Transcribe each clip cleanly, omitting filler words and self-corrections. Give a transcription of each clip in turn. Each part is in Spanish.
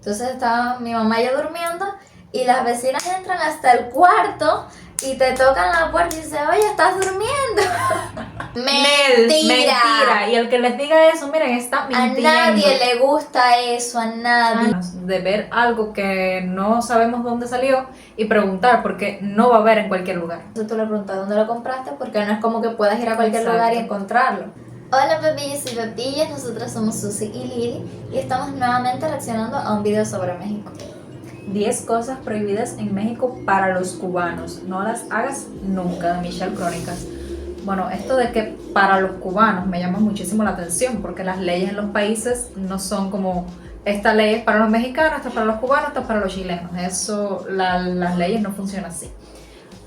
Entonces estaba mi mamá y yo durmiendo y las vecinas entran hasta el cuarto y te tocan la puerta y dicen, oye, ¿estás durmiendo? Mentira. Y el que les diga eso, miren, está mintiendo. A nadie le gusta eso, a nadie. De ver algo que no sabemos dónde salió y preguntar, porque no va a haber en cualquier lugar. Entonces tú le preguntas dónde lo compraste, porque no es como que puedas ir a cualquier Exacto. lugar y encontrarlo. Hola pepillos y pepillas, nosotras somos Susi y Lili y estamos nuevamente reaccionando a un video sobre México. 10 cosas prohibidas en México para los cubanos. No las hagas nunca, de Michelle Crónicas. Bueno, esto de que para los cubanos me llama muchísimo la atención, porque las leyes en los países no son como esta ley es para los mexicanos, esta es para los cubanos, esta es para los chilenos. Eso, las leyes no funcionan así.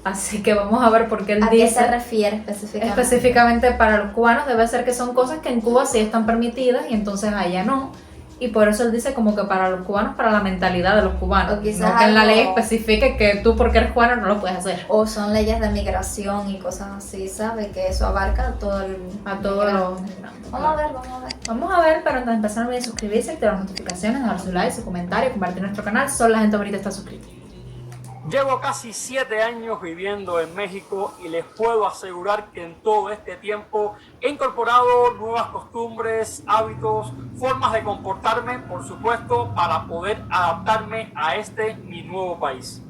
Así que vamos a ver por qué él dice. ¿A qué se refiere específicamente? Específicamente para los cubanos debe ser que son cosas que en Cuba sí están permitidas y entonces allá no. Y por eso él dice como que para los cubanos, para la mentalidad de los cubanos. O quizás no que en la algo- ley especifique que tú porque eres cubano no lo puedes hacer. O son leyes de migración y cosas así, ¿sabes? Que eso abarca a todo el... A todos los... Vamos a ver, vamos a ver. Vamos a ver, pero antes de empezar no olviden suscribirse, activar las notificaciones, dejar su like, su comentario, compartir nuestro canal. Solo la gente ahorita está suscrita. Llevo casi 7 años viviendo en México y les puedo asegurar que en todo este tiempo he incorporado nuevas costumbres, hábitos, formas de comportarme, por supuesto, para poder adaptarme a este mi nuevo país.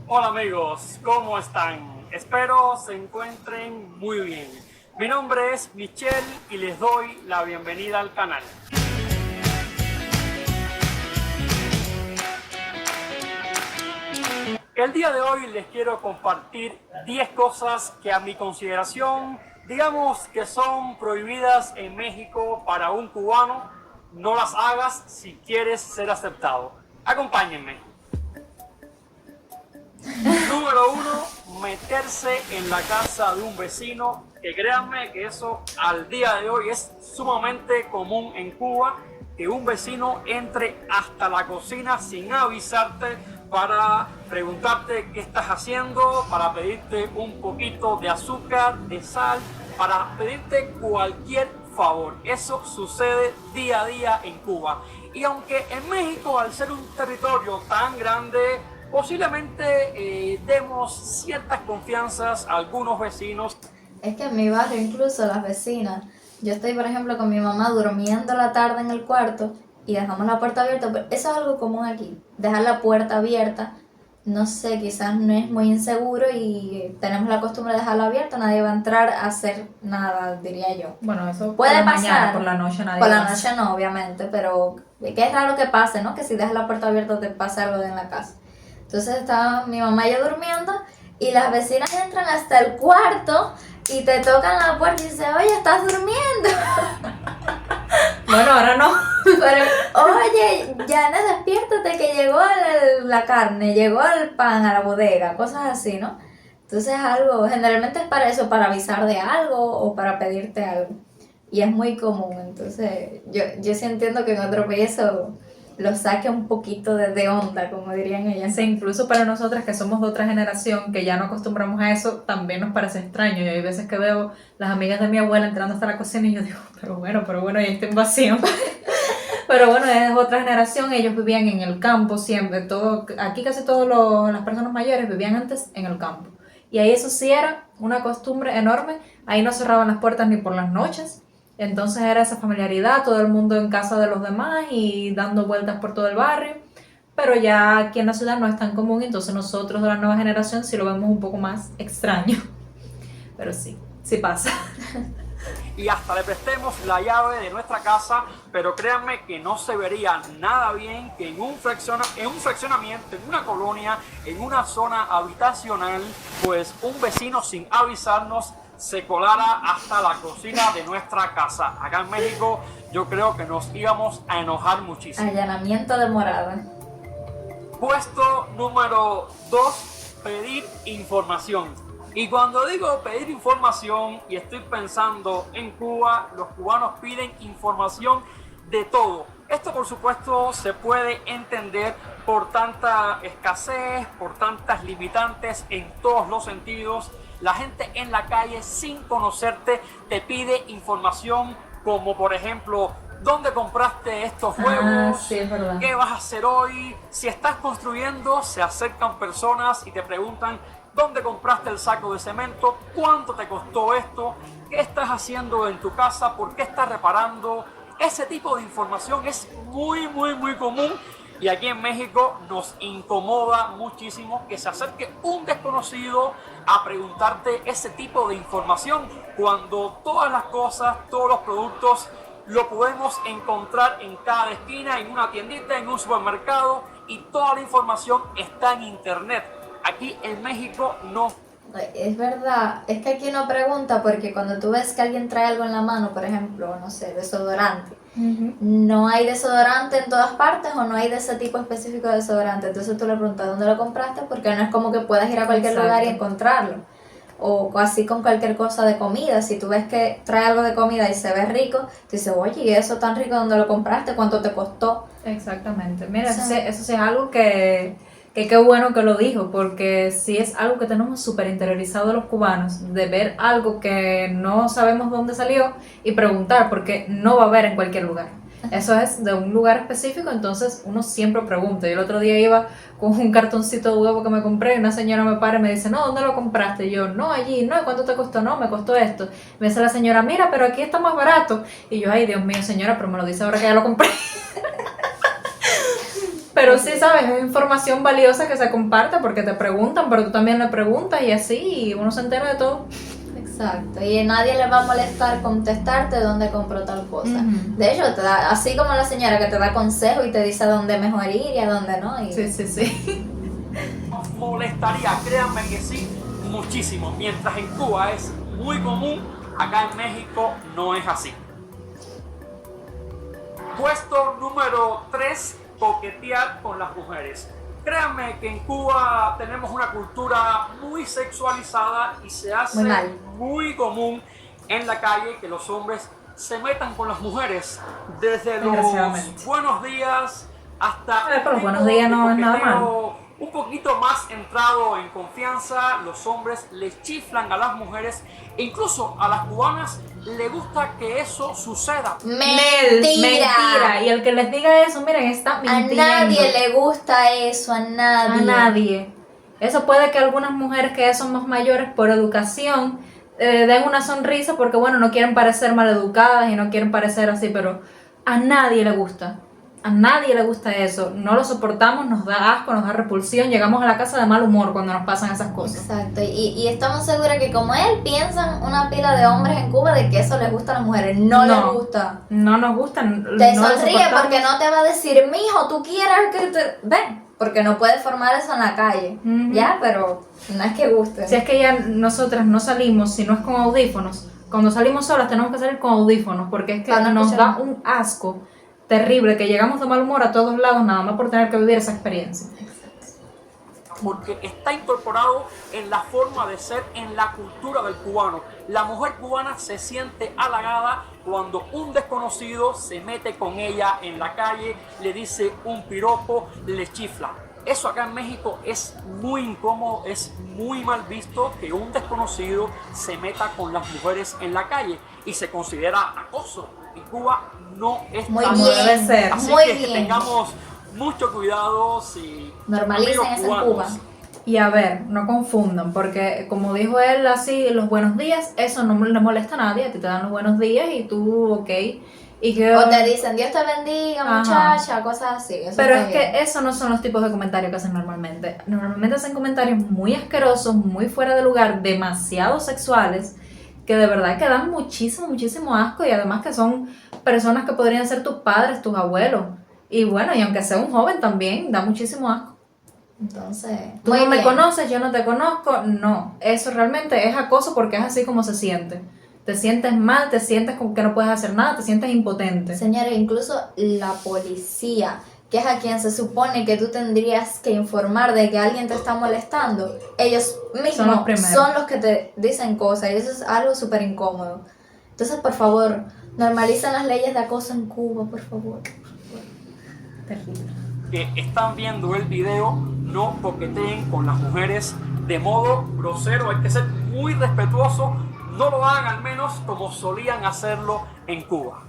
Hola amigos, ¿cómo están? Espero se encuentren muy bien. Mi nombre es Michelle y les doy la bienvenida al canal. El día de hoy les quiero compartir 10 cosas que a mi consideración, digamos que son prohibidas en México para un cubano. No las hagas si quieres ser aceptado. Acompáñenme. Número 1, meterse en la casa de un vecino, que créanme que eso al día de hoy es sumamente común en Cuba, que un vecino entre hasta la cocina sin avisarte para preguntarte qué estás haciendo, para pedirte un poquito de azúcar, de sal, para pedirte cualquier favor. Eso sucede día a día en Cuba. Y aunque en México, al ser un territorio tan grande, posiblemente demos ciertas confianzas a algunos vecinos. Es que en mi barrio, incluso las vecinas, yo estoy, por ejemplo, con mi mamá durmiendo la tarde en el cuarto y dejamos la puerta abierta, pero eso es algo común aquí, dejar la puerta abierta, no sé, quizás no es muy inseguro y tenemos la costumbre de dejarla abierta, nadie va a entrar a hacer nada, diría yo. Bueno, eso Puede por la pasar. mañana, por la noche nadie Por la lo hace. noche no, obviamente, pero que es raro que pase, ¿no? Que si dejas la puerta abierta te pase algo en la casa. Entonces estaba mi mamá y yo durmiendo y las vecinas entran hasta el cuarto y te tocan la puerta y dicen, oye, ¿estás durmiendo? Bueno, ahora no. Pero, oye, Janet, despiértate que llegó la carne, llegó el pan a la bodega, cosas así, ¿no? Entonces algo, generalmente es para eso, para avisar de algo o para pedirte algo. Y es muy común, entonces yo sí entiendo que en otro país eso lo saque un poquito de onda, como dirían ellas. Sí, incluso para nosotras que somos de otra generación, que ya no acostumbramos a eso, también nos parece extraño. Y hay veces que veo las amigas de mi abuela entrando hasta la cocina y yo digo, pero bueno, y esta invasión. Pero bueno, es otra generación, ellos vivían en el campo siempre. Aquí casi todas las personas mayores vivían antes en el campo. Y ahí eso sí era una costumbre enorme, ahí no cerraban las puertas ni por las noches. Entonces era esa familiaridad, todo el mundo en casa de los demás y dando vueltas por todo el barrio. Pero ya aquí en la ciudad no es tan común, entonces nosotros de la nueva generación sí lo vemos un poco más extraño. Pero sí pasa. Y hasta le prestemos la llave de nuestra casa, pero créanme que no se vería nada bien que en un fraccionamiento, en una colonia, en una zona habitacional, pues un vecino sin avisarnos se colara hasta la cocina de nuestra casa. Acá en México yo creo que nos íbamos a enojar muchísimo. Allanamiento de morada. Puesto número 2, pedir información. Y cuando digo pedir información y estoy pensando en Cuba, los cubanos piden información de todo. Esto por supuesto se puede entender por tanta escasez, por tantas limitantes en todos los sentidos. La gente en la calle sin conocerte te pide información como por ejemplo ¿Dónde compraste estos juegos? Sí, es verdad. ¿Qué vas a hacer hoy? Si estás construyendo, se acercan personas y te preguntan ¿dónde compraste el saco de cemento? ¿Cuánto te costó esto? ¿Qué estás haciendo en tu casa? ¿Por qué estás reparando? Ese tipo de información es muy común y aquí en México nos incomoda muchísimo que se acerque un desconocido a preguntarte ese tipo de información cuando todas las cosas, todos los productos lo podemos encontrar en cada esquina, en una tiendita, en un supermercado y toda la información está en internet. Aquí en México no. Es verdad, es que aquí uno pregunta porque cuando tú ves que alguien trae algo en la mano, por ejemplo, no sé, desodorante, no hay desodorante en todas partes o no hay de ese tipo específico de desodorante, entonces tú le preguntas dónde lo compraste porque no es como que puedas ir a cualquier lugar y encontrarlo. O así con cualquier cosa de comida, si tú ves que trae algo de comida y se ve rico, tú dices, oye, ¿y eso tan rico dónde lo compraste? ¿Cuánto te costó? Exactamente. Mira, Sí. eso sí es algo que qué bueno que lo dijo, porque sí es algo que tenemos súper interiorizado los cubanos, de ver algo que no sabemos dónde salió y preguntar, porque no va a haber en cualquier lugar. Eso es de un lugar específico, entonces uno siempre pregunta. Yo el otro día iba con un cartoncito de huevo que me compré y una señora me para y me dice, no, ¿dónde lo compraste? Y yo, no, allí, no, ¿cuánto te costó? No, me costó esto. Me dice la señora, mira, pero aquí está más barato. Y yo, ay, Dios mío, señora, pero me lo dice ahora que ya lo compré. Pero sí, sabes, es información valiosa que se comparte porque te preguntan, pero tú también le preguntas y así, y uno se entera de todo. Exacto, y a nadie le va a molestar contestarte dónde compró tal cosa. De hecho, te da, así como la señora que te da consejo y te dice a dónde mejor ir y a dónde no. Y... Sí. Nos molestaría, créanme que sí, muchísimo. Mientras en Cuba es muy común, acá en México no es así. Puesto número 3, coquetear con las mujeres. Créanme que en Cuba tenemos una cultura muy sexualizada y se hace muy común en la calle que los hombres se metan con las mujeres. Desde los buenos días hasta... Pero los buenos días no es nada malo. Un poquito más entrado en confianza, los hombres les chiflan a las mujeres e incluso a las cubanas le gusta que eso suceda. ¡Mentira! Y el que les diga eso, miren, está mintiendo. A nadie le gusta eso, a nadie. A nadie. Eso puede que algunas mujeres que ya son más mayores por educación den una sonrisa porque, bueno, no quieren parecer maleducadas y no quieren parecer así, pero a nadie le gusta. A nadie le gusta eso, no lo soportamos, nos da asco, nos da repulsión, llegamos a la casa de mal humor cuando nos pasan esas cosas. Exacto, y estamos seguras que como él, piensan una pila de hombres en Cuba de que eso les gusta a las mujeres, no les gusta. No nos gustan. Te sonríe porque no te va a decir, mijo, tú quieres que te... Ven, porque no puedes formar eso en la calle, ya, pero no es que guste. Si es que ya nosotras no salimos, si no es con audífonos, cuando salimos solas tenemos que salir con audífonos, porque es que nos da un asco terrible, que llegamos de mal humor a todos lados nada más por tener que vivir esa experiencia. Porque está incorporado en la forma de ser, en la cultura del cubano. La mujer cubana se siente halagada cuando un desconocido se mete con ella en la calle, le dice un piropo, le chifla. Eso acá en México es muy incómodo, es muy mal visto que un desconocido se meta con las mujeres en la calle y se considera acoso. En Cuba no es muy tan bien, debe ser. Así muy que bien. tengamos mucho cuidado si normalicen amigos eso en Cuba. Y a ver, no confundan, porque como dijo él así, los buenos días, eso no le molesta a nadie, a ti te dan los buenos días y tú, ok. Y que, O te dicen, Dios te bendiga, muchacha, cosas así. Eso pero está es bien. que esos no son los tipos de comentarios que hacen normalmente. Normalmente hacen comentarios muy asquerosos, muy fuera de lugar, demasiado sexuales, que de verdad que dan muchísimo asco y además que son personas que podrían ser tus padres, tus abuelos. Y bueno, y aunque sea un joven también, da muchísimo asco. Entonces, Tú muy no me bien. conoces, yo no te conozco, no. Eso realmente es acoso porque es así como se siente. Te sientes mal, te sientes como que no puedes hacer nada, te sientes impotente. Señores, incluso la policía, que es a quien se supone que tú tendrías que informar de que alguien te está molestando, ellos Son los mismos primeros. son los que te dicen cosas y eso es algo súper incómodo. Entonces, por favor, normalicen las leyes de acoso en Cuba, por favor. Terrible. Que están viendo el video, no coqueteen con las mujeres de modo grosero, hay que ser muy respetuoso, no lo hagan al menos como solían hacerlo en Cuba.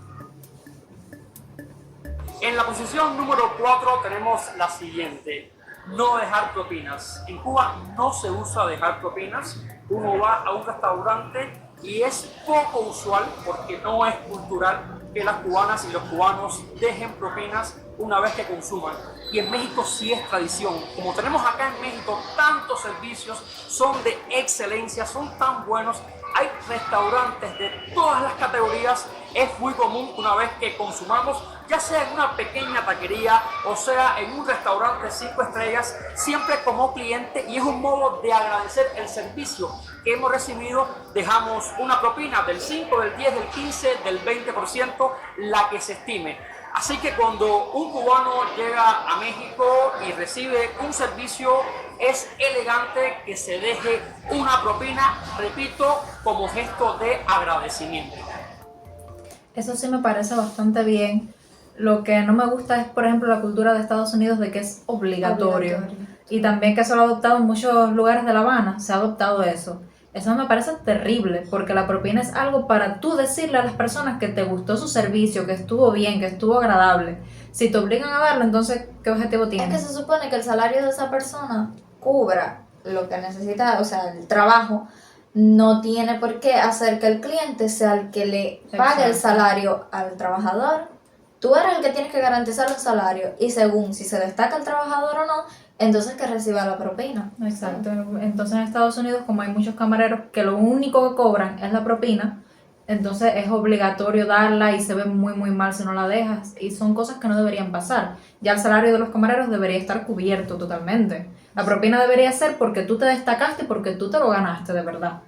En la posición número 4 tenemos la siguiente: no dejar propinas. En Cuba no se usa dejar propinas. Uno va a un restaurante y es poco usual, porque no es cultural, que las cubanas y los cubanos dejen propinas una vez que consuman. Y en México sí es tradición. Como tenemos acá en México tantos servicios, son de excelencia, son tan buenos. Hay restaurantes de todas las categorías. Es muy común una vez que consumamos, ya sea en una pequeña taquería o sea en un restaurante 5 estrellas, siempre como cliente, y es un modo de agradecer el servicio que hemos recibido. Dejamos una propina del 5, del 10, del 15, del 20%, la que se estime. Así que cuando un cubano llega a México y recibe un servicio, es elegante que se deje una propina, repito, como gesto de agradecimiento. Eso sí me parece bastante bien. Lo que no me gusta es, por ejemplo, la cultura de Estados Unidos de que es obligatorio. Y también que eso lo ha adoptado en muchos lugares de La Habana, se ha adoptado eso. Eso me parece terrible, porque la propina es algo para tú decirle a las personas que te gustó su servicio, que estuvo bien, que estuvo agradable. Si te obligan a darlo, entonces, ¿qué objetivo tienes? Es que se supone que el salario de esa persona cubra lo que necesita, o sea, el trabajo. No tiene por qué hacer que el cliente sea el que le pague el salario al trabajador. Tú eres el que tienes que garantizar el salario, y según si se destaca el trabajador o no, entonces que reciba la propina. Exacto. Entonces en Estados Unidos, como hay muchos camareros que lo único que cobran es la propina, entonces es obligatorio darla y se ve muy muy mal si no la dejas, y son cosas que no deberían pasar. Ya el salario de los camareros debería estar cubierto totalmente. La propina debería ser porque tú te destacaste y porque tú te lo ganaste de verdad.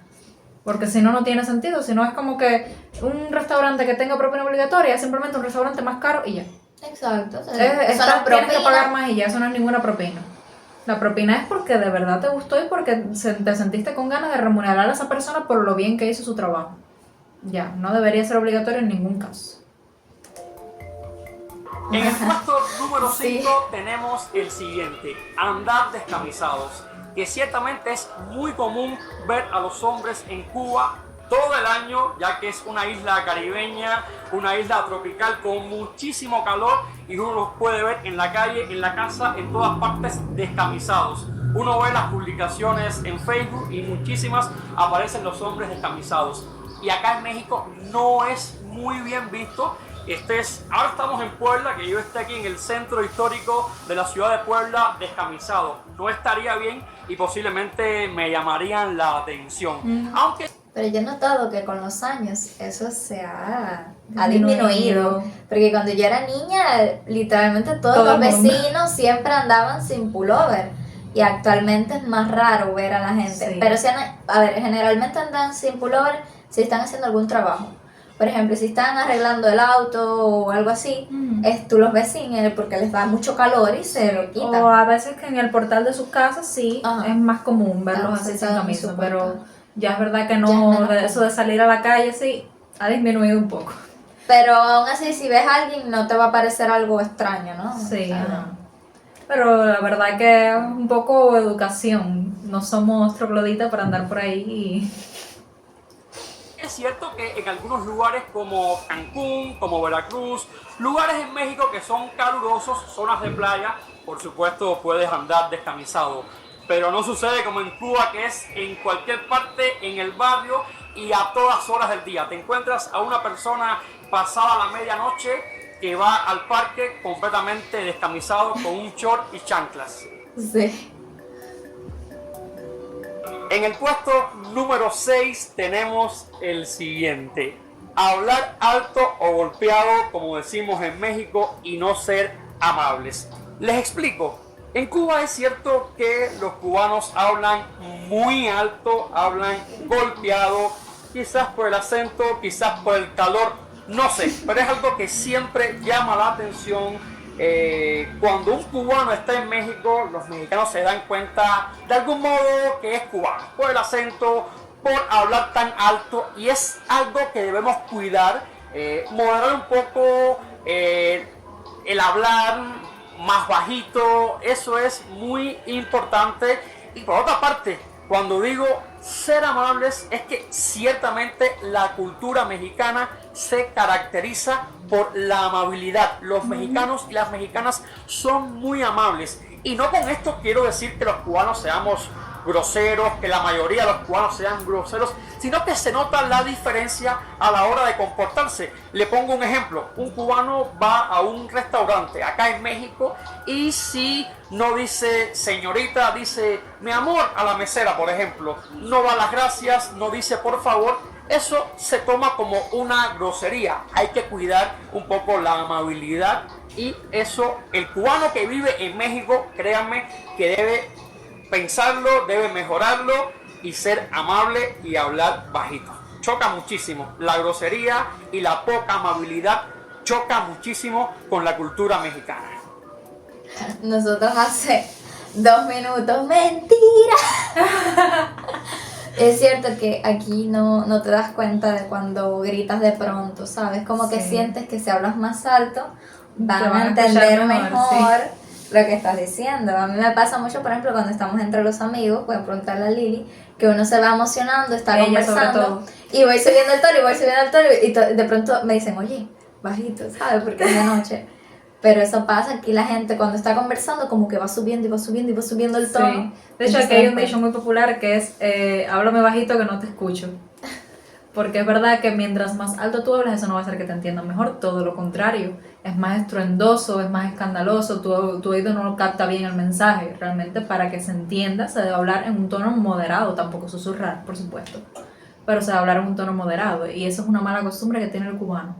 Porque si no, no tiene sentido. Si no, es como que un restaurante que tenga propina obligatoria es simplemente un restaurante más caro y ya. Exacto. O sea, Tienes que pagar más y ya, eso no es ninguna propina. La propina es porque de verdad te gustó y porque te sentiste con ganas de remunerar a esa persona por lo bien que hizo su trabajo. Ya, no debería ser obligatorio en ningún caso. En el puesto número 5 tenemos el siguiente: andar descamisados, que ciertamente es muy común ver a los hombres en Cuba todo el año, ya que es una isla caribeña, una isla tropical con muchísimo calor, y uno los puede ver en la calle, en la casa, en todas partes descamisados. Uno ve las publicaciones en Facebook y muchísimas aparecen los hombres descamisados. Y acá en México no es muy bien visto. Ahora estamos en Puebla, que yo esté aquí en el centro histórico de la ciudad de Puebla descamisado. No estaría bien y posiblemente me llamarían la atención. Aunque... Pero yo he notado que con los años eso se ha disminuido. Porque cuando yo era niña, literalmente todos los vecinos siempre andaban sin pullover. Y actualmente es más raro ver a la gente. Sí. Pero generalmente andan sin pullover si están haciendo algún trabajo. Por ejemplo, si están arreglando el auto o algo así, tú los ves sin él porque les da mucho calor y se lo quitan. O a veces que en el portal de sus casas sí, es más común verlos así sin camisa, pero ya es verdad que no, eso de salir a la calle sí ha disminuido un poco. Pero aún así, si ves a alguien, no te va a parecer algo extraño, ¿no? Sí, pero la verdad que es un poco educación. No somos trogloditas para andar por ahí y... Es cierto que en algunos lugares como Cancún, como Veracruz, lugares en México que son calurosos, zonas de playa, por supuesto puedes andar descamisado. Pero no sucede como en Cuba, que es en cualquier parte, en el barrio y a todas horas del día. Te encuentras a una persona pasada la medianoche que va al parque completamente descamisado con un short y chanclas. Sí. En el puesto número 6 tenemos el siguiente: hablar alto o golpeado, como decimos en México, y no ser amables. Les explico. En Cuba es cierto que los cubanos hablan muy alto, hablan golpeado, quizás por el acento, quizás por el calor, no sé, pero es algo que siempre llama la atención. Cuando un cubano está en México, los mexicanos se dan cuenta de algún modo que es cubano, por el acento, por hablar tan alto, y es algo que debemos cuidar, moderar un poco el hablar más bajito. Eso es muy importante. Y por otra parte, cuando digo ser amables es que ciertamente la cultura mexicana se caracteriza por la amabilidad. Los mexicanos y las mexicanas son muy amables. Y no con esto quiero decir que los cubanos seamos groseros, que la mayoría de los cubanos sean groseros, sino que se nota la diferencia a la hora de comportarse. Le pongo un ejemplo: un cubano va a un restaurante acá en México y si no dice señorita, dice mi amor a la mesera, por ejemplo, no da las gracias, no dice por favor, eso se toma como una grosería. Hay que cuidar un poco la amabilidad, y eso el cubano que vive en México, créanme que debe pensarlo, debe mejorarlo y ser amable y hablar bajito. Choca muchísimo la grosería y la poca amabilidad, choca muchísimo con la cultura mexicana. Nosotros hace 2 minutos, mentira. Es cierto que aquí no te das cuenta de cuando gritas de pronto, ¿sabes? Como que Sí. sientes que si hablas más alto Te van van a a entender escuchar mejor, lo que estás diciendo. A mí me pasa mucho, por ejemplo, cuando estamos entre los amigos, pueden preguntarle a Lili, que uno se va emocionando, está Ella sobre conversando, todo. y voy subiendo el tono, y de pronto me dicen, oye, bajito, ¿sabes? Porque es de noche. Pero eso pasa, aquí la gente cuando está conversando como que va subiendo y va subiendo y va subiendo el tono. Sí. De hecho, Entonces aquí hay un te das dicho muy popular que es háblame bajito que no te escucho. Porque es verdad que mientras más alto tú hablas, eso no va a hacer que te entiendan mejor, todo lo contrario. Es más estruendoso, es más escandaloso, tu oído no capta bien el mensaje. Realmente para que se entienda se debe hablar en un tono moderado, tampoco susurrar, por supuesto. Pero se debe hablar en un tono moderado, y eso es una mala costumbre que tiene el cubano.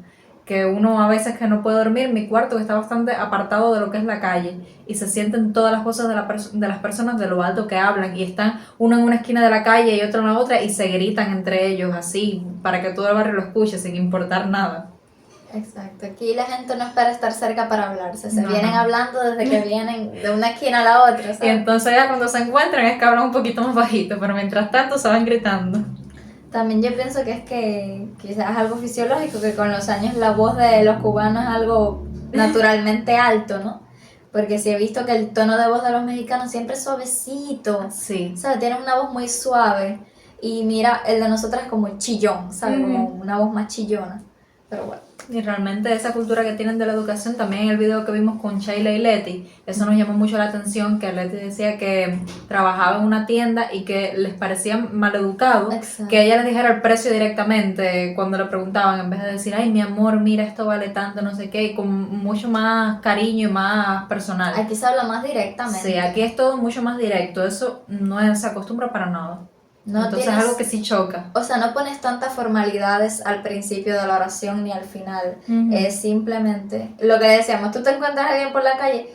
Que uno a veces que no puede dormir, mi cuarto que está bastante apartado de lo que es la calle, y se sienten todas las cosas de las personas de lo alto que hablan, y están uno en una esquina de la calle y otro en la otra y se gritan entre ellos así para que todo el barrio lo escuche sin importar nada. Exacto, aquí la gente no espera estar cerca para hablarse, se No, vienen no. hablando desde que vienen de una esquina a la otra, Y ¿sabes? entonces ya cuando se encuentran es que hablan un poquito más bajito, pero mientras tanto se van gritando. También yo pienso que es que quizás es algo fisiológico, que con los años la voz de los cubanos es algo naturalmente alto, ¿no? Porque sí he visto que el tono de voz de los mexicanos siempre es suavecito, Sí. ¿sabes? Tienen una voz muy suave, y mira, el de nosotros es como chillón, ¿sabes? Como una voz más chillona, pero bueno. Y realmente esa cultura que tienen de la educación, también en el video que vimos con Sheila y Leti, eso nos llamó mucho la atención, que Leti decía que trabajaba en una tienda y que les parecía maleducado Exacto. que ella les dijera el precio directamente cuando le preguntaban, en vez de decir, ay, mi amor, mira, esto vale tanto, no sé qué, y con mucho más cariño y más personal. Aquí se habla más directamente. Sí, aquí es todo mucho más directo, eso no se acostumbra para nada. No Entonces tienes- es algo que sí choca. O sea, no pones tantas formalidades al principio de la oración ni al final. Ujú. Es simplemente lo que decíamos. Tú te encuentras a alguien por la calle.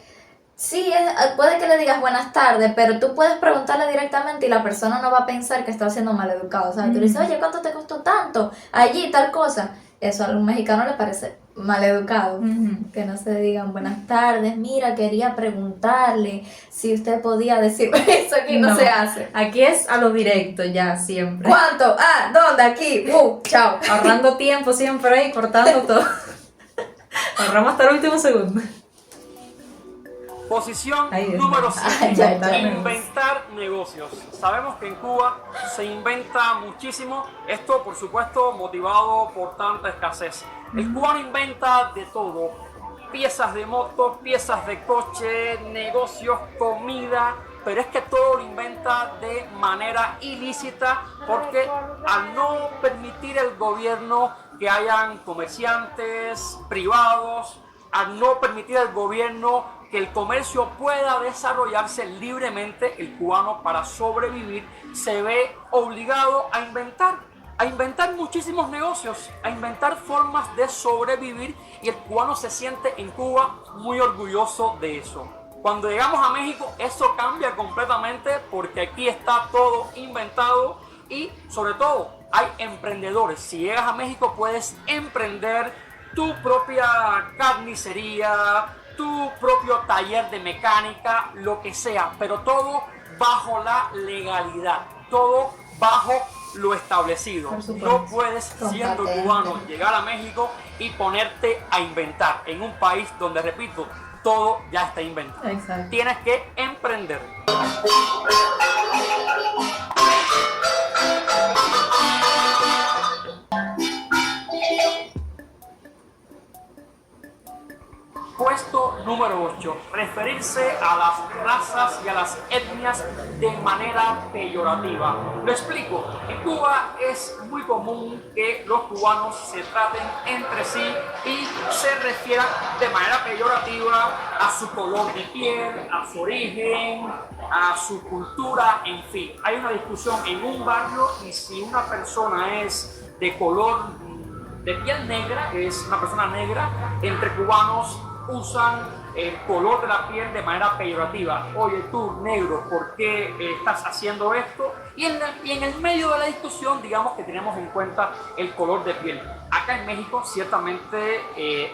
Sí, puede que le digas buenas tardes, pero tú puedes preguntarle directamente y la persona no va a pensar que está siendo maleducado. ¿Sabes? Tú le dices, oye, ¿cuánto te costó tanto? Allí, tal cosa. Eso a un mexicano le parece maleducado. Ujú. Que no se digan buenas tardes. Mira, quería preguntarle si usted podía decir eso. Aquí no se hace. Aquí es a lo directo ya, siempre. ¿Cuánto? Ah, ¿dónde? Aquí. Chao. Ahorrando tiempo siempre ahí, cortando todo. Ahorramos hasta el último segundo. Posición Ay, Dios número mío. 5. Ay, ya, ya. Inventar negocios. Sabemos que en Cuba se inventa muchísimo. Esto, por supuesto, motivado por tanta escasez. El cubano inventa de todo. Piezas de moto, piezas de coche, negocios, comida. Pero es que todo lo inventa de manera ilícita, porque al no permitir el gobierno que hayan comerciantes privados, al no permitir al gobierno que el comercio pueda desarrollarse libremente, el cubano, para sobrevivir, se ve obligado a inventar muchísimos negocios, a inventar formas de sobrevivir, y el cubano se siente en Cuba muy orgulloso de eso. Cuando llegamos a México, eso cambia completamente, porque aquí está todo inventado y, sobre todo, hay emprendedores. Si llegas a México, puedes emprender tu propia carnicería, tu propio taller de mecánica, lo que sea, pero todo bajo la legalidad, todo bajo lo establecido. Por supuesto. No puedes, siendo Con cubano, patente. llegar a México y ponerte a inventar en un país donde, repito, todo ya está inventado. Exacto. Tienes que emprender. Puesto número 8. Referirse a las razas y a las etnias de manera peyorativa. Lo explico. En Cuba es muy común que los cubanos se traten entre sí y se refieran de manera peyorativa a su color de piel, a su origen, a su cultura, en fin. Hay una discusión en un barrio y si una persona es de color de piel negra, que es una persona negra, entre cubanos usan el color de la piel de manera peyorativa. Oye, tú, negro, ¿por qué estás haciendo esto? Y en el medio de la discusión, digamos que tenemos en cuenta el color de piel. Acá en México, ciertamente,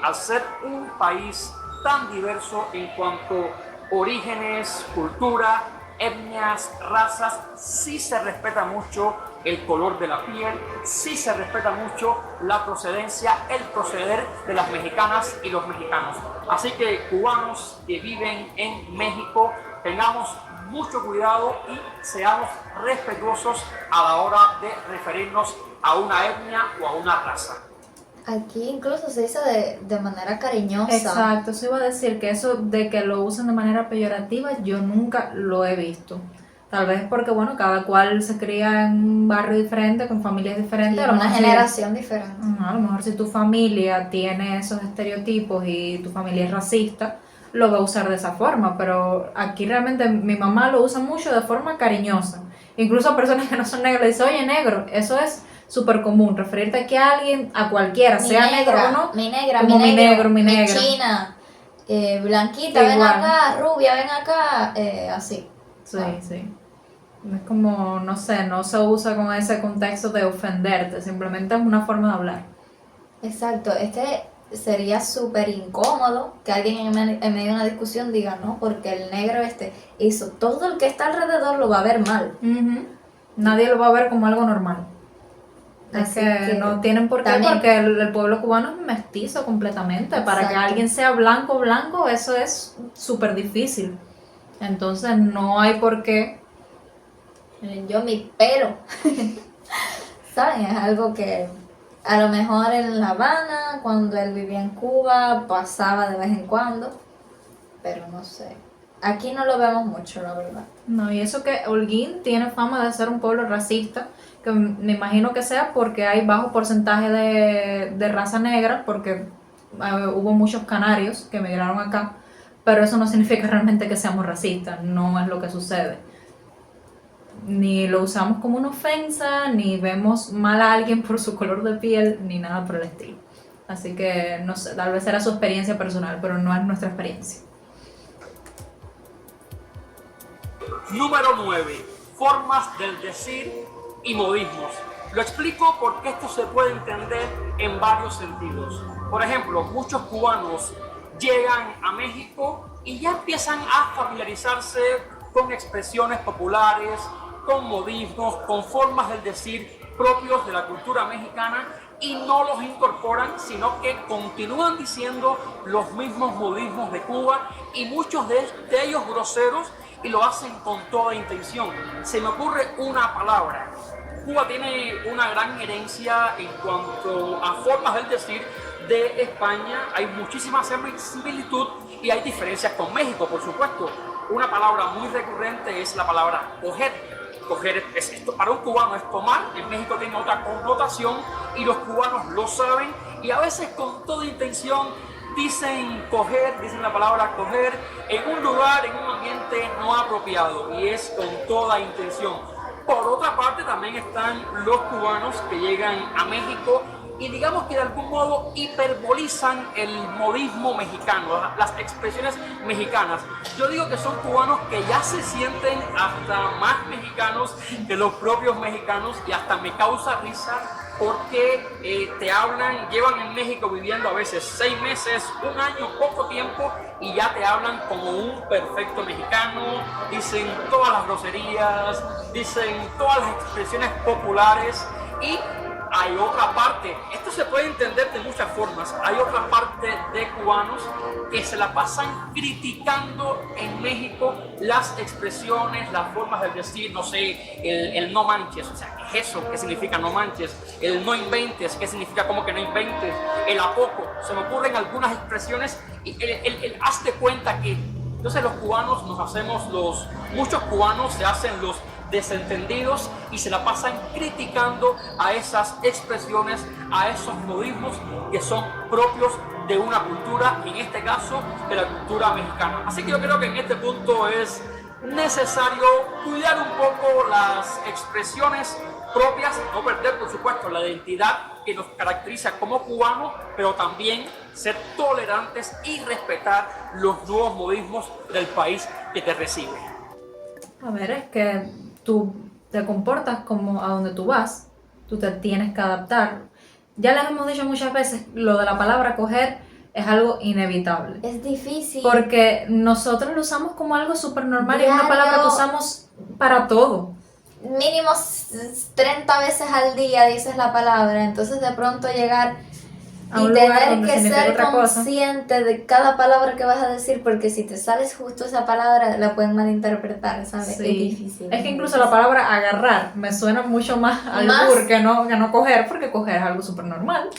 al ser un país tan diverso en cuanto a orígenes, cultura, etnias, razas, sí se respeta mucho el color de la piel, sí se respeta mucho la procedencia, el proceder de las mexicanas y los mexicanos. Así que cubanos que viven en México, tengamos mucho cuidado y seamos respetuosos a la hora de referirnos a una etnia o a una raza. Aquí incluso se dice de manera cariñosa. Exacto, eso iba a decir que eso de que lo usen de manera peyorativa yo nunca lo he visto. Tal vez porque, bueno, cada cual se cría en un barrio diferente, con familias diferentes. Y a lo una mejor generación diferente. a lo mejor si tu familia tiene esos estereotipos y tu familia es racista, lo va a usar de esa forma. Pero aquí realmente mi mamá lo usa mucho de forma cariñosa. Incluso a personas que no son negras le dice, oye, negro, eso es súper común, referirte aquí a alguien, a cualquiera, sea negro o no, mi negra, como mi negro, mi mi negra. china, blanquita, Sí, ven igual. acá, rubia, ven acá, así. Sí, sí. Es como, no sé, no se usa con ese contexto de ofenderte, simplemente es una forma de hablar. Exacto, sería súper incómodo que alguien en medio de una discusión diga, no, porque el negro hizo, todo el que está alrededor lo va a ver mal. Nadie lo va a ver como algo normal. Así Es que no tienen por qué, también, porque el pueblo cubano es mestizo completamente. Para que Exacto. alguien sea blanco, blanco, eso es súper difícil. Entonces no hay por qué. yo mi pelo, ¿saben? Es algo que a lo mejor en La Habana, cuando él vivía en Cuba, pasaba de vez en cuando, pero no sé. Aquí no lo vemos mucho, la verdad. No, y eso que Holguín tiene fama de ser un pueblo racista, que me imagino que sea porque hay bajo porcentaje de raza negra, porque hubo muchos canarios que emigraron acá, pero eso no significa realmente que seamos racistas, no es lo que sucede. Ni lo usamos como una ofensa, ni vemos mal a alguien por su color de piel, ni nada por el estilo. Así que, no sé, tal vez era su experiencia personal, pero no es nuestra experiencia. Número 9. Formas del decir y modismos. Lo explico porque esto se puede entender en varios sentidos. Por ejemplo, muchos cubanos llegan a México y ya empiezan a familiarizarse con expresiones populares, con modismos, con formas del decir propios de la cultura mexicana y no los incorporan, sino que continúan diciendo los mismos modismos de Cuba y muchos de ellos groseros y lo hacen con toda intención. Se me ocurre una palabra. Cuba tiene una gran herencia en cuanto a formas del decir de España. Hay muchísima similitud y hay diferencias con México, por supuesto. Una palabra muy recurrente es la palabra coger. Coger es esto, para un cubano es tomar, en México tiene otra connotación y los cubanos lo saben y a veces con toda intención dicen coger, dicen la palabra coger en un lugar, en un ambiente no apropiado y es con toda intención. Por otra parte también están los cubanos que llegan a México y digamos que de algún modo hiperbolizan el modismo mexicano, las expresiones mexicanas. Yo digo que son cubanos que ya se sienten hasta más mexicanos que los propios mexicanos y hasta me causa risa porque te hablan, llevan en México viviendo a veces 6 meses, 1 año, poco tiempo y ya te hablan como un perfecto mexicano, dicen todas las groserías, dicen todas las expresiones populares y hay otra parte, esto se puede entender de muchas formas, hay otra parte de cubanos que se la pasan criticando en México las expresiones, las formas de decir, no sé, el no manches, o sea, ¿qué es eso? ¿Qué significa no manches? El no inventes, ¿qué significa como que no inventes? El a poco, se me ocurren algunas expresiones y el hazte cuenta que, entonces los cubanos nos hacemos muchos cubanos se hacen los desentendidos y se la pasan criticando a esas expresiones, a esos modismos que son propios de una cultura, en este caso de la cultura mexicana. Así que yo creo que en este punto es necesario cuidar un poco las expresiones propias, no perder por supuesto la identidad que nos caracteriza como cubanos, pero también ser tolerantes y respetar los nuevos modismos del país que te recibe. A ver, es que tú te comportas como a donde tú vas, tú te tienes que adaptar. Ya les hemos dicho muchas veces, lo de la palabra coger es algo inevitable. Es difícil. Porque nosotros lo usamos como algo súper normal y es una Diario. palabra que usamos para todo. Mínimo 30 veces al día dices la palabra, entonces de pronto llegar A y un lugar tener donde que significa ser otra cosa. consciente de cada palabra que vas a decir, porque si te sales justo esa palabra la pueden malinterpretar, ¿sabes? Sí. Es difícil. Es que incluso la palabra agarrar me suena mucho más al Más. albur que no coger, porque coger es algo súper normal.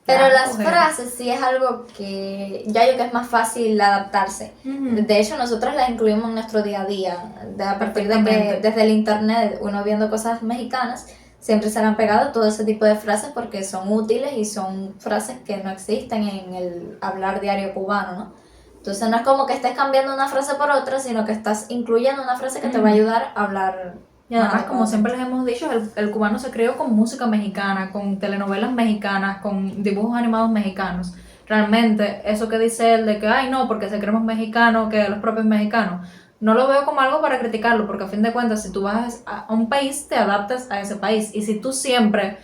Pero Ya, las coger. frases sí es algo que ya yo que es más fácil adaptarse. Ujú. De hecho, nosotros las incluimos en nuestro día a día. A partir de que Perfectamente. desde el internet uno viendo cosas mexicanas, siempre se le han pegado todo ese tipo de frases porque son útiles y son frases que no existen en el hablar diario cubano, ¿no? Entonces no es como que estés cambiando una frase por otra, sino que estás incluyendo una frase que te va a ayudar a hablar. Y además, más como adecuadamente. siempre les hemos dicho, el cubano se crió con música mexicana, con telenovelas mexicanas, con dibujos animados mexicanos. Realmente, eso que dice él de que, ay no, porque se creemos mexicanos, que los propios mexicanos, no lo veo como algo para criticarlo, porque a fin de cuentas, si tú vas a un país, te adaptas a ese país. Y si tú siempre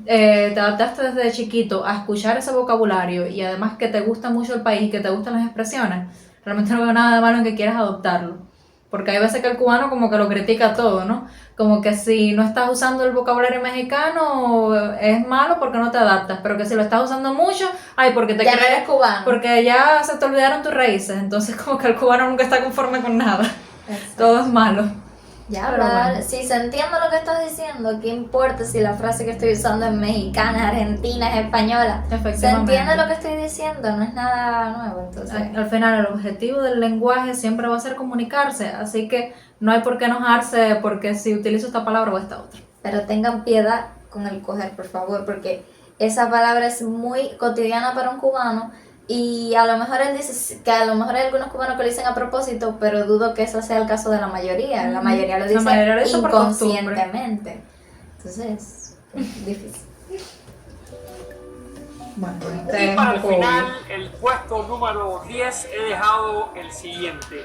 te adaptaste desde chiquito a escuchar ese vocabulario y además que te gusta mucho el país y que te gustan las expresiones, realmente no veo nada de malo en que quieras adoptarlo. Porque hay veces que el cubano como que lo critica todo, ¿no? Como que si no estás usando el vocabulario mexicano es malo porque no te adaptas, pero que si lo estás usando mucho, ay, porque te Ya no crees, eres cubano. porque ya se te olvidaron tus raíces, entonces como que el cubano nunca está conforme con nada, Exacto. todo es malo. Ya Pero hablar, bueno. si se entiende lo que estás diciendo, ¿qué importa si la frase que estoy usando es mexicana, argentina, es española? Se Efectivamente. entiende lo que estoy diciendo, no es nada nuevo, entonces. Al final el objetivo del lenguaje siempre va a ser comunicarse, así que no hay por qué enojarse porque si utilizo esta palabra o esta otra. Pero tengan piedad con el coger, por favor, porque esa palabra es muy cotidiana para un cubano y a lo mejor él dice que a lo mejor hay algunos cubanos que lo dicen a propósito, pero dudo que eso sea el caso de la mayoría. La Ujú. mayoría lo La dice mayoría lo dice por inconscientemente. Entonces, es difícil. Bueno, Y para el final, el puesto número 10, he dejado el siguiente.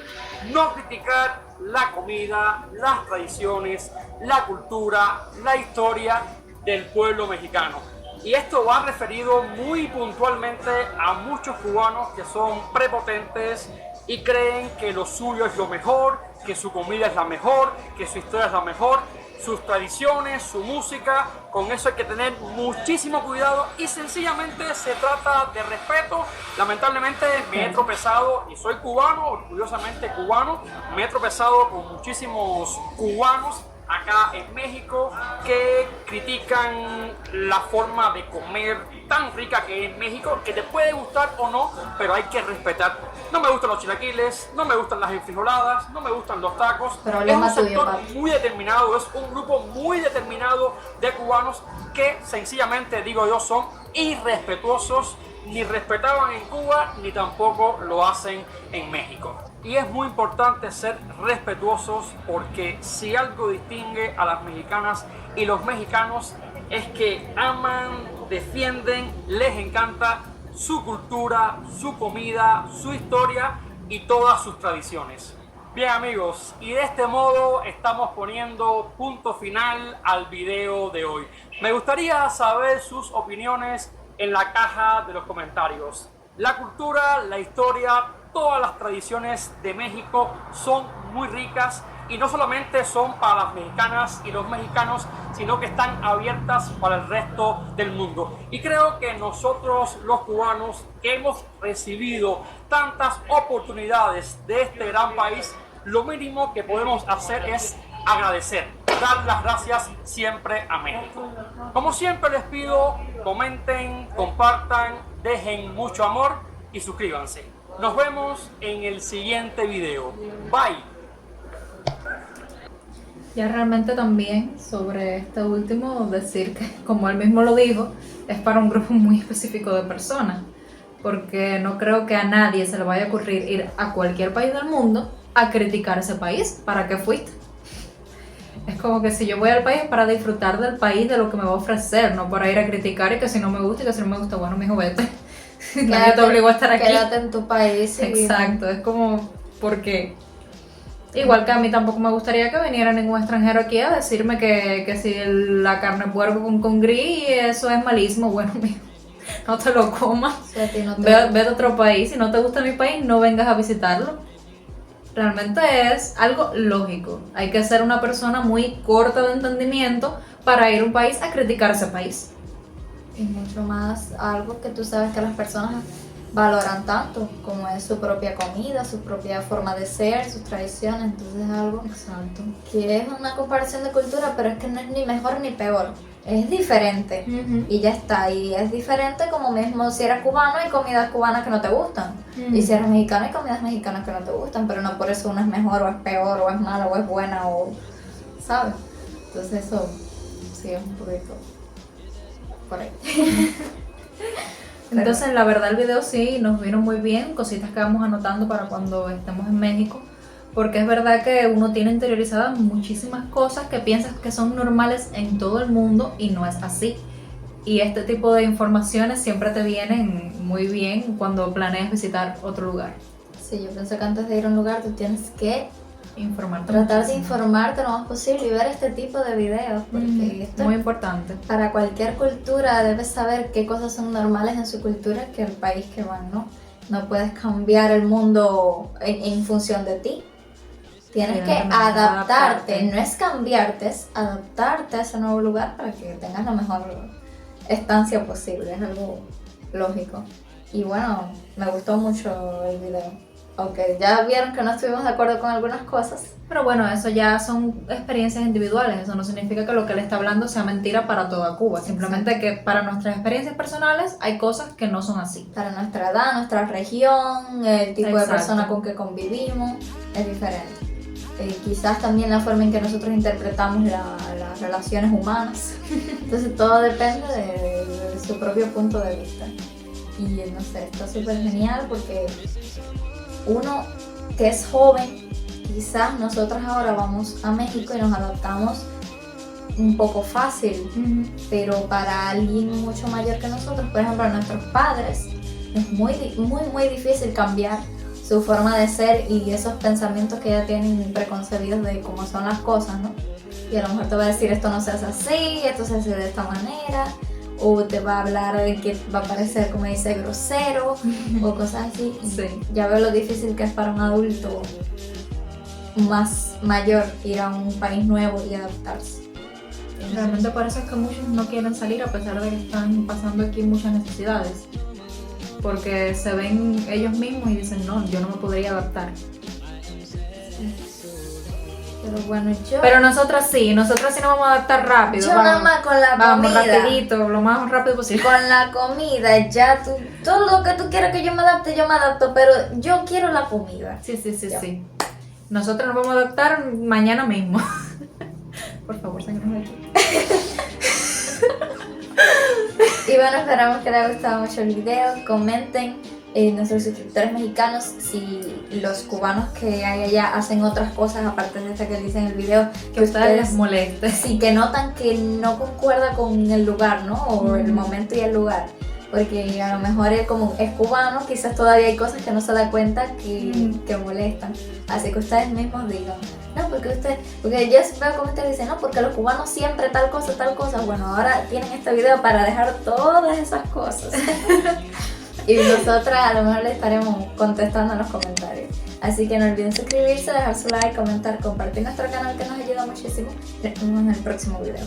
No criticar la comida, las tradiciones, la cultura, la historia del pueblo mexicano. Y esto va referido muy puntualmente a muchos cubanos que son prepotentes y creen que lo suyo es lo mejor, que su comida es la mejor, que su historia es la mejor, sus tradiciones, su música. Con eso hay que tener muchísimo cuidado y sencillamente se trata de respeto. Lamentablemente me he tropezado, y soy cubano, orgullosamente cubano, me he tropezado con muchísimos cubanos acá en México que critican la forma de comer tan rica que es México, que te puede gustar o no, pero hay que respetar. No me gustan los chilaquiles, no me gustan las enfrijoladas, no me gustan los tacos. Problema es un tuyo, sector papi. muy determinado, es un grupo muy determinado de cubanos que sencillamente, digo yo, son irrespetuosos, ni respetaban en Cuba, ni tampoco lo hacen en México. Y es muy importante ser respetuosos porque si algo distingue a las mexicanas y los mexicanos es que aman, defienden, les encanta su cultura, su comida, su historia y todas sus tradiciones. Bien amigos, y de este modo estamos poniendo punto final al video de hoy. Me gustaría saber sus opiniones en la caja de los comentarios. La cultura, la historia, todas las tradiciones de México son muy ricas y no solamente son para las mexicanas y los mexicanos, sino que están abiertas para el resto del mundo. Y creo que nosotros los cubanos, que hemos recibido tantas oportunidades de este gran país, lo mínimo que podemos hacer es agradecer, dar las gracias siempre a México. Como siempre les pido, comenten, compartan, dejen mucho amor y suscríbanse. Nos vemos en el siguiente video. Bye. Ya realmente también sobre este último decir que, como él mismo lo dijo, es para un grupo muy específico de personas, porque no creo que a nadie se le vaya a ocurrir ir a cualquier país del mundo a criticar ese país. ¿Para qué fuiste? Es como que si yo voy al país para disfrutar del país, de lo que me va a ofrecer, no para ir a criticar y que si no me gusta y que si no me gusta, bueno, mijo, vete. Nadie te obligó a estar aquí. Quédate en tu país. Exacto, es como, ¿por qué? Igual que a mí tampoco me gustaría que viniera ningún extranjero aquí a decirme que si la carne de puerco con gris, eso es malísimo. Bueno, mijo, no te lo comas. Si a ti no te Ve a otro país. Si no te gusta mi país, no vengas a visitarlo. Realmente es algo lógico. Hay que ser una persona muy corta de entendimiento para ir a un país a criticar ese país. Y mucho más algo que tú sabes que las personas valoran tanto, como es su propia comida, su propia forma de ser, sus tradiciones. Entonces es algo Exacto. que es una comparación de cultura, pero es que no es ni mejor ni peor. Es diferente. Y ya está. Y es diferente como mismo si eres cubano hay comidas cubanas que no te gustan. Y si eres mexicano hay comidas mexicanas que no te gustan, pero no por eso una es mejor o es peor o es mala o es buena o... ¿sabes? Entonces eso sí es un poquito por ahí. Entonces, la verdad, el video sí nos vino muy bien, cositas que vamos anotando para cuando estemos en México, porque es verdad que uno tiene interiorizadas muchísimas cosas que piensas que son normales en todo el mundo y no es así. Y este tipo de informaciones siempre te vienen muy bien cuando planeas visitar otro lugar. Sí, yo pienso que antes de ir a un lugar tú tienes que Informarte. tratar de muchísimo. informarte lo más posible y ver este tipo de videos, porque esto Muy importante. para cualquier cultura debes saber qué cosas son normales en su cultura que el país que van, ¿no? No puedes cambiar el mundo en función de ti. Tienes que adaptarte, no es cambiarte, es adaptarte a ese nuevo lugar para que tengas la mejor estancia posible, es algo lógico. Y bueno, me gustó mucho el video. Aunque ya vieron que no estuvimos de acuerdo con algunas cosas. Pero bueno, eso ya son experiencias individuales, eso no significa que lo que él está hablando sea mentira para toda Cuba, simplemente que para nuestras experiencias personales hay cosas que no son así. Para nuestra edad, nuestra región, el tipo Exacto. de persona con que convivimos, es diferente. Quizás también la forma en que nosotros interpretamos las relaciones humanas. Entonces todo depende de su propio punto de vista. Y no sé, está súper genial porque uno que es joven, quizás nosotros ahora vamos a México y nos adaptamos un poco fácil, pero para alguien mucho mayor que nosotros, por ejemplo a nuestros padres, es muy difícil cambiar su forma de ser y esos pensamientos que ya tienen preconcebidos de cómo son las cosas, ¿no? Y a lo mejor te va a decir esto no se hace así, esto se hace de esta manera, o te va a hablar de que va a parecer, como dice, grosero o cosas así. Sí. Ya veo lo difícil que es para un adulto más mayor ir a un país nuevo y adaptarse. Realmente por eso es que muchos no quieren salir a pesar de que están pasando aquí muchas necesidades, porque se ven ellos mismos y dicen no, yo no me podría adaptar. Pero bueno, Pero nosotras sí nos vamos a adaptar rápido. yo nada más con la Vamos comida. rapidito, lo más rápido posible. Con la comida, ya tú, todo lo que tú quieras que yo me adapto, pero yo quiero la comida. Sí. Ya. Nosotros nos vamos a adaptar mañana mismo. Por favor, sáquenos de aquí. Y bueno, esperamos que les haya gustado mucho el video. Comenten nuestros suscriptores mexicanos si los cubanos que hay allá hacen otras cosas aparte de esta que dicen en el video Que a ustedes les moleste. sí, que notan que no concuerda con el lugar, ¿no? O el momento y el lugar. Porque a lo mejor él como es cubano, quizás todavía hay cosas que no se da cuenta que molestan. Así que ustedes mismos digan, no, porque yo veo comentarios que dicen, no, porque los cubanos siempre tal cosa. Bueno, ahora tienen este video para dejar todas esas cosas. Y nosotras a lo mejor le estaremos contestando en los comentarios. Así que no olviden suscribirse, dejar su like, comentar, compartir nuestro canal que nos ayuda muchísimo. Nos vemos en el próximo video.